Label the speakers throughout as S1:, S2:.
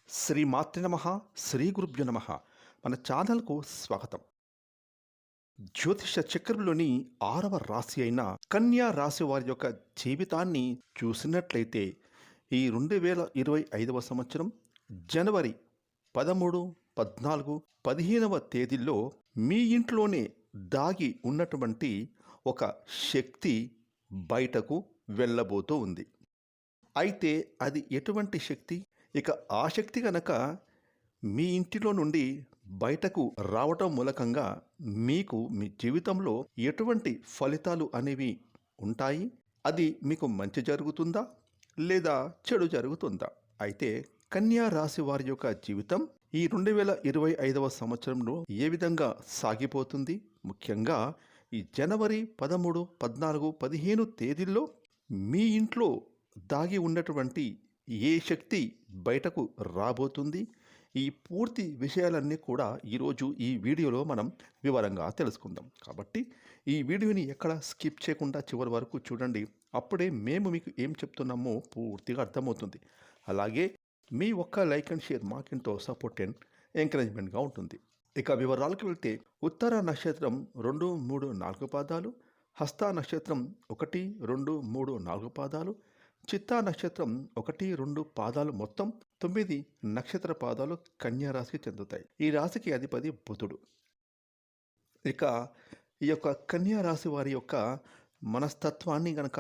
S1: శ్రీమాత్రే నమః. శ్రీ గురుభ్యో నమః. మన ఛానల్కు స్వాగతం. జ్యోతిష చక్రంలోని 6వ రాశి అయిన కన్యా రాశి వారి యొక్క జీవితాన్ని చూసినట్లయితే ఈ 2025వ సంవత్సరం జనవరి 13, 14, 15వ తేదీల్లో మీ ఇంట్లోనే దాగి ఉన్నటువంటి ఒక శక్తి బయటకు వెళ్ళబోతూ ఉంది. అయితే అది ఎటువంటి శక్తి? ఇక ఆ శక్తి కనుక మీ ఇంటిలో నుండి బయటకు రావటం మూలకంగా మీకు మీ జీవితంలో ఎటువంటి ఫలితాలు అనేవి ఉంటాయి? అది మీకు మంచి జరుగుతుందా లేదా చెడు జరుగుతుందా? అయితే కన్యా రాశి వారి యొక్క జీవితం ఈ 2025వ సంవత్సరంలో ఏ విధంగా సాగిపోతుంది? ముఖ్యంగా ఈ జనవరి 13, 14, 15 తేదీల్లో మీ ఇంట్లో దాగి ఉన్నటువంటి ఏ శక్తి బయటకు రాబోతుంది? ఈ పూర్తి విషయాలన్నీ కూడా ఈరోజు ఈ వీడియోలో మనం వివరంగా తెలుసుకుందాం. కాబట్టి ఈ వీడియోని ఎక్కడ స్కిప్ చేయకుండా చివరి వరకు చూడండి. అప్పుడే మేము మీకు ఏం చెప్తున్నామో పూర్తిగా అర్థమవుతుంది. అలాగే మీ ఒక్క లైక్ అండ్ షేర్ మాకెంతో సపోర్ట్ అండ్ ఎంకరేజ్మెంట్గా ఉంటుంది. ఇక వివరాలకు వెళ్తే ఉత్తర నక్షత్రం 2, 3, 4 పాదాలు, హస్త నక్షత్రం 1, 2, 3, 4 పాదాలు, చిత్తా నక్షత్రం 1, 2 పాదాలు, మొత్తం 9 నక్షత్ర పాదాలు కన్యా రాశికి చెందుతాయి. ఈ రాశికి అధిపతి బుధుడు. ఇక ఈ యొక్క కన్యా రాశి వారి యొక్క మనస్తత్వాన్ని గనక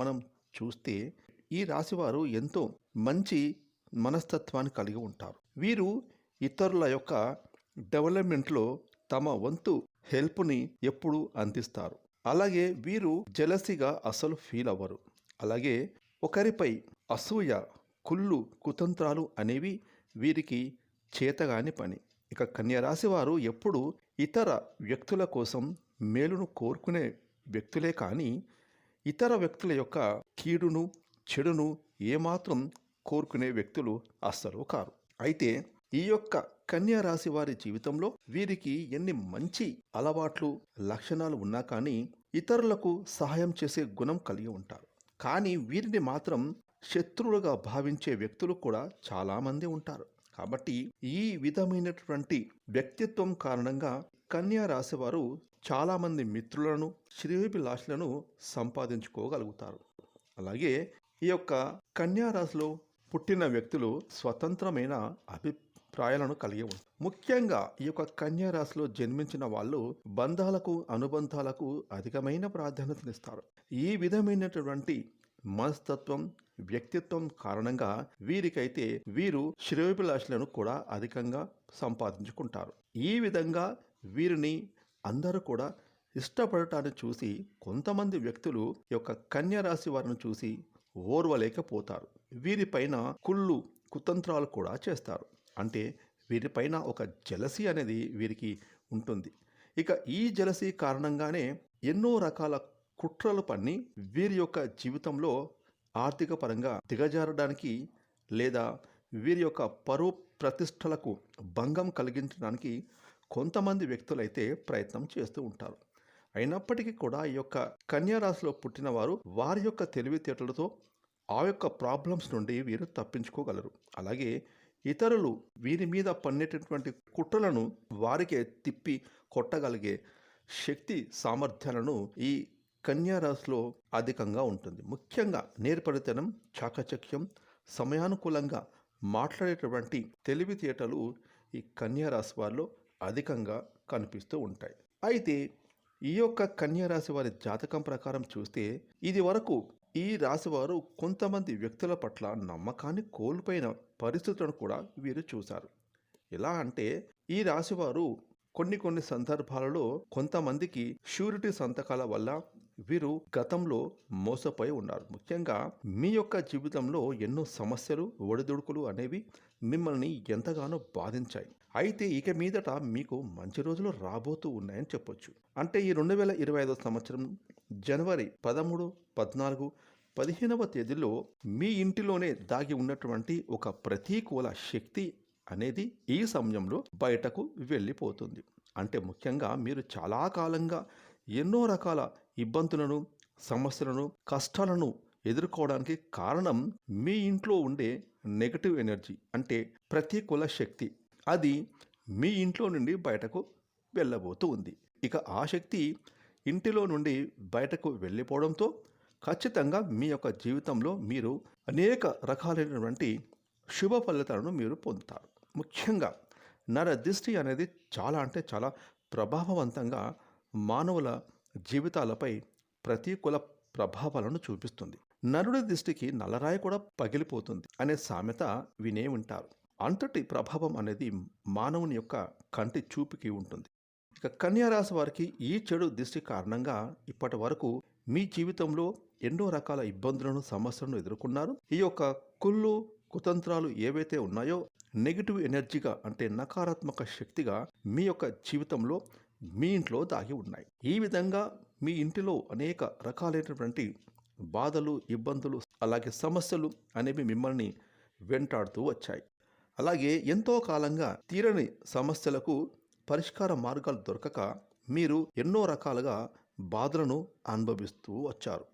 S1: మనం చూస్తే ఈ రాశి వారు ఎంతో మంచి మనస్తత్వాన్ని కలిగి ఉంటారు. వీరు ఇతరుల యొక్క డెవలప్మెంట్లో తమ వంతు హెల్ప్ని ఎప్పుడూ అందిస్తారు. అలాగే వీరు జెలసీగా అసలు ఫీల్ అవ్వరు. అలాగే ఒకరిపై అసూయ, కుళ్ళు, కుతంత్రాలు అనేవి వీరికి చేతగాని పని. ఇక కన్యరాశి వారు ఎప్పుడు ఇతర వ్యక్తుల కోసం మేలును కోరుకునే వ్యక్తులే కానీ ఇతర వ్యక్తుల యొక్క కీడును, చెడును ఏమాత్రం కోరుకునే వ్యక్తులు అస్సలు కారు. అయితే ఈ యొక్క కన్యా రాశి వారి జీవితంలో వీరికి ఎన్ని మంచి అలవాట్లు, లక్షణాలు ఉన్నా కానీ ఇతరులకు సహాయం చేసే గుణం కలిగి ఉంటారు. కానీ వీరిని మాత్రం శత్రువులుగా భావించే వ్యక్తులు కూడా చాలామంది ఉంటారు. కాబట్టి ఈ విధమైనటువంటి వ్యక్తిత్వం కారణంగా కన్యా రాశి వారు చాలామంది మిత్రులను, శ్రేయోభిలాషులను సంపాదించుకోగలుగుతారు. అలాగే ఈ యొక్క కన్యా రాశిలో పుట్టిన వ్యక్తులు స్వతంత్రమైన అభిప్రాయాలను కలిగి ఉంటారు. ముఖ్యంగా ఈ యొక్క కన్యా రాశిలో జన్మించిన వాళ్ళు బంధాలకు, అనుబంధాలకు అధికమైన ప్రాధాన్యతనిస్తారు. ఈ విధమైనటువంటి మనస్తత్వం, వ్యక్తిత్వం కారణంగా వీరికైతే వీరు శ్రేయోభిలాషులను కూడా అధికంగా సంపాదించుకుంటారు. ఈ విధంగా వీరిని అందరూ కూడా ఇష్టపడటాన్ని చూసి కొంతమంది వ్యక్తులు ఈ యొక్క కన్యా రాశి వారిని చూసి ఓర్వలేకపోతారు. వీరిపైన కుళ్ళు, కుతంత్రాలు కూడా చేస్తారు. అంటే వీరిపైన ఒక జెలసీ అనేది వీరికి ఉంటుంది. ఇక ఈ జెలసీ కారణంగానే ఎన్నో రకాల కుట్రలు పన్ని వీరి యొక్క జీవితంలో ఆర్థిక పరంగా దిగజారడానికి లేదా వీరి యొక్క పరువు ప్రతిష్టలకు భంగం కలిగించడానికి కొంతమంది వ్యక్తులైతే ప్రయత్నం చేస్తూ ఉంటారు. అయినప్పటికీ కూడా ఈ యొక్క కన్యా రాశిలో పుట్టిన వారు వారి యొక్క తెలివితేటలతో ఆ యొక్క ప్రాబ్లమ్స్ నుండి వీరు తప్పించుకోగలరు. అలాగే ఇతరులు వీరి మీద పన్నేటటువంటి కుట్రలను వారికే తిప్పి కొట్టగలిగే శక్తి, సామర్థ్యాలను ఈ కన్యా రాశిలో అధికంగా ఉంటుంది. ముఖ్యంగా నేర్పరితనం, చాకచక్యం, సమయానుకూలంగా మాట్లాడేటువంటి తెలివితేటలు ఈ కన్యా రాశి వారిలో అధికంగా కనిపిస్తూ ఉంటాయి. అయితే ఈ యొక్క కన్యా రాశి వారి జాతకం ప్రకారం చూస్తే ఇది వరకు ఈ రాశివారు కొంతమంది వ్యక్తుల పట్ల నమ్మకాన్ని కోల్పోయిన పరిస్థితులను కూడా వీరు చూశారు. ఎలా అంటే ఈ రాశివారు కొన్ని సందర్భాలలో కొంతమందికి షూరిటీ సంతకాల వల్ల వీరు గతంలో మోసపోయి ఉన్నారు. ముఖ్యంగా మీ యొక్క జీవితంలో ఎన్నో సమస్యలు, ఒడిదుడుకులు అనేవి మిమ్మల్ని ఎంతగానో బాధించాయి. అయితే ఇక మీదట మీకు మంచి రోజులు రాబోతూ ఉన్నాయని చెప్పొచ్చు. అంటే ఈ 2025 సంవత్సరం జనవరి 13, 14, 15వ తేదీలో మీ ఇంటిలోనే దాగి ఉన్నటువంటి ఒక ప్రతికూల శక్తి అనేది ఈ సమయంలో బయటకు వెళ్ళిపోతుంది. అంటే ముఖ్యంగా మీరు చాలా కాలంగా ఎన్నో రకాల ఇబ్బందులను, సమస్యలను, కష్టాలను ఎదుర్కోవడానికి కారణం మీ ఇంట్లో ఉండే నెగటివ్ ఎనర్జీ అంటే ప్రతికూల శక్తి అది మీ ఇంట్లో నుండి బయటకు వెళ్ళబోతూ ఉంది. ఇక ఆ శక్తి ఇంటిలో నుండి బయటకు వెళ్ళిపోవడంతో ఖచ్చితంగా మీ యొక్క జీవితంలో మీరు అనేక రకాలైనటువంటి శుభ ఫలితాలను మీరు పొందుతారు. ముఖ్యంగా నరదిష్టి అనేది చాలా అంటే చాలా ప్రభావవంతంగా మానవుల జీవితాలపై ప్రతికూల ప్రభావాలను చూపిస్తుంది. నరుడి దృష్టికి నల్లరాయి కూడా పగిలిపోతుంది అనే సామెత వినే ఉంటారు. అంతటి ప్రభావం అనేది మానవుని యొక్క కంటి చూపుకి ఉంటుంది. ఇక కన్యా రాశి వారికి ఈ చెడు దృష్టి కారణంగా ఇప్పటి వరకు మీ జీవితంలో ఎన్నో రకాల ఇబ్బందులను సమస్యలను ఎదుర్కొన్నారు. ఈ యొక్క కుళ్ళు కుతంత్రాలు ఏవైతే ఉన్నాయో నెగిటివ్ ఎనర్జీగా అంటే నకారాత్మక శక్తిగా మీ యొక్క జీవితంలో మీ ఇంట్లో దాగి ఉన్నాయి. ఈ విధంగా మీ ఇంటిలో అనేక రకాలైనటువంటి బాధలు ఇబ్బందులు అలాగే సమస్యలు అనేవి మిమ్మల్ని వెంటాడుతూ వచ్చాయి. అలాగే ఎంతో కాలంగా తీరని సమస్యలకు పరిష్కార మార్గాలు దొరకక మీరు ఎన్నో రకాలుగా బాధలను అనుభవిస్తూ వచ్చారు.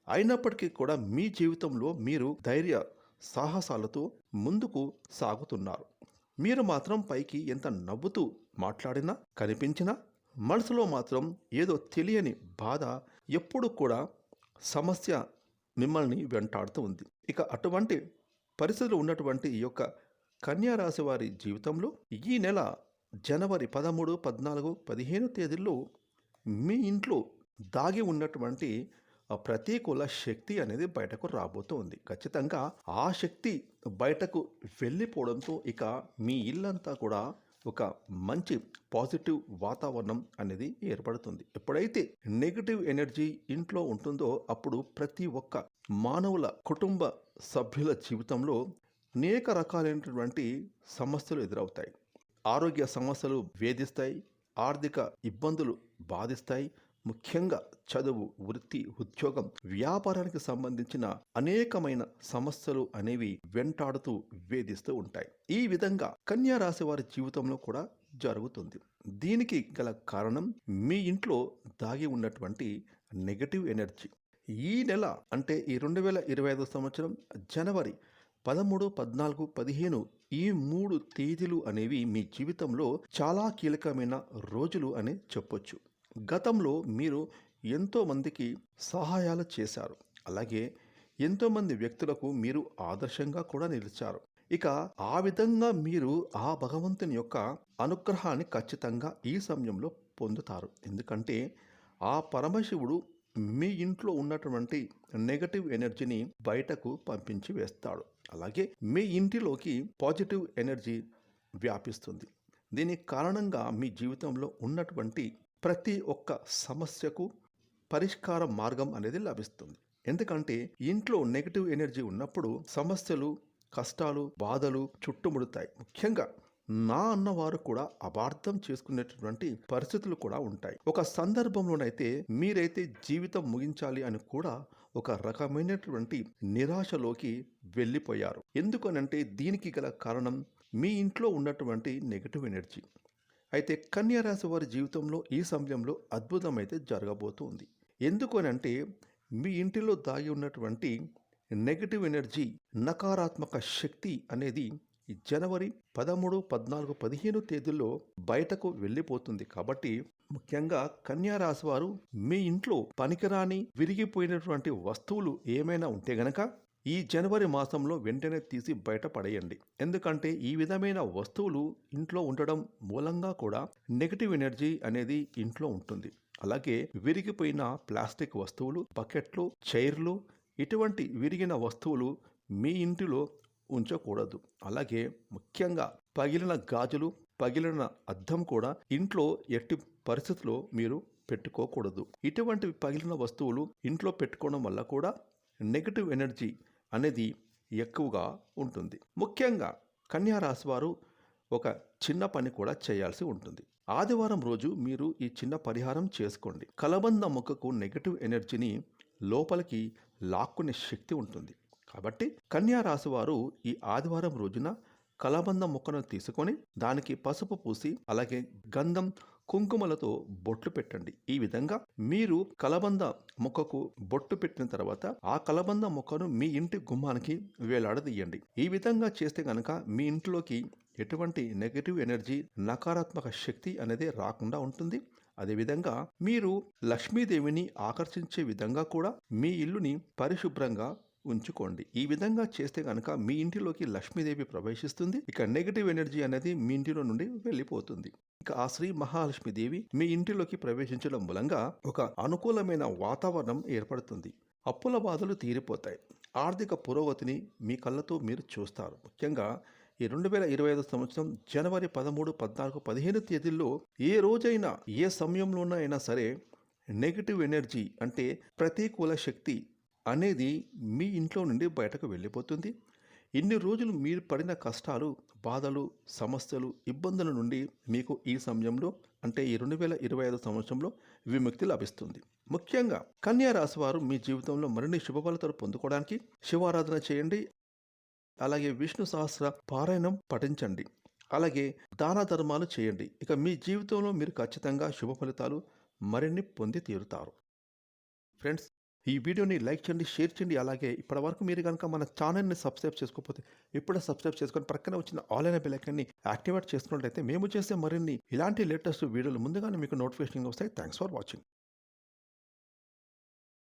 S1: అయినప్పటికీ కూడా మీ జీవితంలో మీరు ధైర్య సాహసాలతో ముందుకు సాగుతున్నారు. మీరు మాత్రం పైకి ఎంత నవ్వుతూ మాట్లాడినా కనిపించినా మనసులో మాత్రం ఏదో తెలియని బాధ ఎప్పుడు కూడా సమస్య మిమ్మల్ని వెంటాడుతూ ఉంది. ఇక అటువంటి పరిస్థితులు ఉన్నటువంటి ఈ యొక్క కన్యా రాశి వారి జీవితంలో ఈ నెల జనవరి 13, 14, 15 తేదీల్లో మీ ఇంట్లో దాగి ఉన్నటువంటి ప్రతికూల శక్తి అనేది బయటకు రాబోతోంది. ఖచ్చితంగా ఆ శక్తి బయటకు వెళ్ళిపోవడంతో ఇక మీ ఇల్లంతా కూడా ఒక మంచి పాజిటివ్ వాతావరణం అనేది ఏర్పడుతుంది. ఎప్పుడైతే నెగిటివ్ ఎనర్జీ ఇంట్లో ఉంటుందో అప్పుడు ప్రతి ఒక్క మానవుల కుటుంబ సభ్యుల జీవితంలో అనేక రకాలైనటువంటి సమస్యలు ఎదురవుతాయి. ఆరోగ్య సమస్యలు వేధిస్తాయి, ఆర్థిక ఇబ్బందులు బాధిస్తాయి. ముఖ్యంగా చదువు, వృత్తి, ఉద్యోగం, వ్యాపారానికి సంబంధించిన అనేకమైన సమస్యలు అనేవి వెంటాడుతూ వేధిస్తూ ఉంటాయి. ఈ విధంగా కన్యా రాశి వారి జీవితంలో కూడా జరుగుతుంది. దీనికి గల కారణం మీ ఇంట్లో దాగి ఉన్నటువంటి నెగటివ్ ఎనర్జీ. ఈ నెల అంటే ఈ 2025 సంవత్సరం జనవరి 13, 14, 15 ఈ 3 తేదీలు అనేవి మీ జీవితంలో చాలా కీలకమైన రోజులు అని చెప్పొచ్చు. గతంలో మీరు ఎంతోమందికి సహాయాలు చేశారు. అలాగే ఎంతోమంది వ్యక్తులకు మీరు ఆదర్శంగా కూడా నిలిచారు. ఇక ఆ విధంగా మీరు ఆ భగవంతుని యొక్క అనుగ్రహాన్ని ఖచ్చితంగా ఈ సమయంలో పొందుతారు. ఎందుకంటే ఆ పరమశివుడు మీ ఇంట్లో ఉన్నటువంటి నెగటివ్ ఎనర్జీని బయటకు పంపించి వేస్తాడు. అలాగే మీ ఇంటిలోకి పాజిటివ్ ఎనర్జీ వ్యాపిస్తుంది. దీనికి కారణంగా మీ జీవితంలో ఉన్నటువంటి ప్రతి ఒక్క సమస్యకు పరిష్కార మార్గం అనేది లభిస్తుంది. ఎందుకంటే ఇంట్లో నెగిటివ్ ఎనర్జీ ఉన్నప్పుడు సమస్యలు, కష్టాలు, బాధలు చుట్టుముడతాయి. ముఖ్యంగా నా అన్నవారు కూడా అపార్థం చేసుకునేటటువంటి పరిస్థితులు కూడా ఉంటాయి. ఒక సందర్భంలోనైతే మీరైతే జీవితం ముగించాలి అని కూడా ఒక రకమైనటువంటి నిరాశలోకి వెళ్ళిపోయారు. ఎందుకనంటే దీనికి గల కారణం మీ ఇంట్లో ఉన్నటువంటి నెగిటివ్ ఎనర్జీ. అయితే కన్యా రాశి వారి జీవితంలో ఈ సమయంలో అద్భుతమైతే జరగబోతుంది. ఎందుకనంటే మీ ఇంటిలో దాగి ఉన్నటువంటి నెగిటివ్ ఎనర్జీ, నకారాత్మక శక్తి అనేది ఈ జనవరి 13, 14, 15 తేదీల్లో బయటకు వెళ్ళిపోతుంది. కాబట్టి ముఖ్యంగా కన్యా రాశి వారు మీ ఇంట్లో పనికిరాని విరిగిపోయినటువంటి వస్తువులు ఏమైనా ఉంటే గనక ఈ జనవరి మాసంలో వెంటనే తీసి బయట పడేయండి. ఎందుకంటే ఈ విధమైన వస్తువులు ఇంట్లో ఉండడం మూలంగా కూడా నెగిటివ్ ఎనర్జీ అనేది ఇంట్లో ఉంటుంది. అలాగే విరిగిపోయిన ప్లాస్టిక్ వస్తువులు, బకెట్లు, చైర్లు ఇటువంటి విరిగిన వస్తువులు మీ ఇంటిలో ఉంచకూడదు. అలాగే ముఖ్యంగా పగిలిన గాజులు, పగిలిన అద్దం కూడా ఇంట్లో ఎట్టి పరిస్థితుల్లో మీరు పెట్టుకోకూడదు. ఇటువంటి పగిలిన వస్తువులు ఇంట్లో పెట్టుకోవడం వల్ల కూడా నెగిటివ్ ఎనర్జీ అనేది ఎక్కువగా ఉంటుంది. ముఖ్యంగా కన్యా రాశి వారు ఒక చిన్న పని కూడా చేయాల్సి ఉంటుంది. ఆదివారం రోజు మీరు ఈ చిన్న పరిహారం చేసుకోండి. కలబంద మొక్కకు నెగిటివ్ ఎనర్జీని లోపలికి లాక్కునే శక్తి ఉంటుంది. కాబట్టి కన్యా రాశి వారు ఈ ఆదివారం రోజున కలబంద మొక్కను తీసుకొని దానికి పసుపు పూసి అలాగే గంధం, కుంకుమలతో బొట్లు పెట్టండి. ఈ విధంగా మీరు కలబంద మొక్కకు బొట్టు పెట్టిన తర్వాత ఆ కలబంద మొక్కను మీ ఇంటి గుమ్మానికి వేలాడదీయండి. ఈ విధంగా చేస్తే గనక మీ ఇంట్లోకి ఎటువంటి నెగటివ్ ఎనర్జీ, నకారాత్మక శక్తి అనేది రాకుండా ఉంటుంది. అదేవిధంగా మీరు లక్ష్మీదేవిని ఆకర్షించే విధంగా కూడా మీ ఇల్లుని పరిశుభ్రంగా ఉంచుకోండి. ఈ విధంగా చేస్తే గనక మీ ఇంటిలోకి లక్ష్మీదేవి ప్రవేశిస్తుంది. ఇక నెగటివ్ ఎనర్జీ అనేది మీ ఇంటిలో నుండి వెళ్ళిపోతుంది. ఇక ఆ శ్రీ మహాలక్ష్మీదేవి మీ ఇంటిలోకి ప్రవేశించడం మూలంగా ఒక అనుకూలమైన వాతావరణం ఏర్పడుతుంది. అప్పుల బాధలు తీరిపోతాయి. ఆర్థిక పురోగతిని మీ కళ్ళతో మీరు చూస్తారు. ముఖ్యంగా ఈ 2025 సంవత్సరం జనవరి 13, 14, 15 తేదీల్లో ఏ రోజైనా ఏ సమయంలోనైనా సరే నెగటివ్ ఎనర్జీ అంటే ప్రతికూల శక్తి అనేది మీ ఇంట్లో నుండి బయటకు వెళ్ళిపోతుంది. ఇన్ని రోజులు మీరు పడిన కష్టాలు, బాధలు, సమస్యలు, ఇబ్బందుల నుండి మీకు ఈ సమయంలో అంటే ఈ 2025 సంవత్సరంలో విముక్తి లభిస్తుంది. ముఖ్యంగా కన్యా రాశి వారు మీ జీవితంలో మరిన్ని శుభ ఫలితాలు పొందుకోవడానికి శివారాధన చేయండి. అలాగే విష్ణు సహస్ర పారాయణం పఠించండి. అలాగే దాన ధర్మాలు చేయండి. ఇక మీ జీవితంలో మీరు ఖచ్చితంగా శుభ ఫలితాలు మరిన్ని పొంది తీరుతారు. ఫ్రెండ్స్, ఈ వీడియోని లైక్ చేయండి, షేర్ చేయండి. అలాగే ఇప్పటివరకు మీరు కనుక మన ఛానల్ని సబ్స్క్రైబ్ చేసుకోకపోతే ఇప్పుడే సబ్స్క్రైబ్ చేసుకొని ప్రక్కన వచ్చిన ఆల్ అయిన బెల్ ఐకాన్ని యాక్టివేట్ చేసుకున్నట్లయితే మేము చేసే మరిన్ని ఇలాంటి లేటెస్ట్ వీడియోలు ముందుగానే మీకు నోటిఫికేషన్ వస్తాయి. Thanks for watching.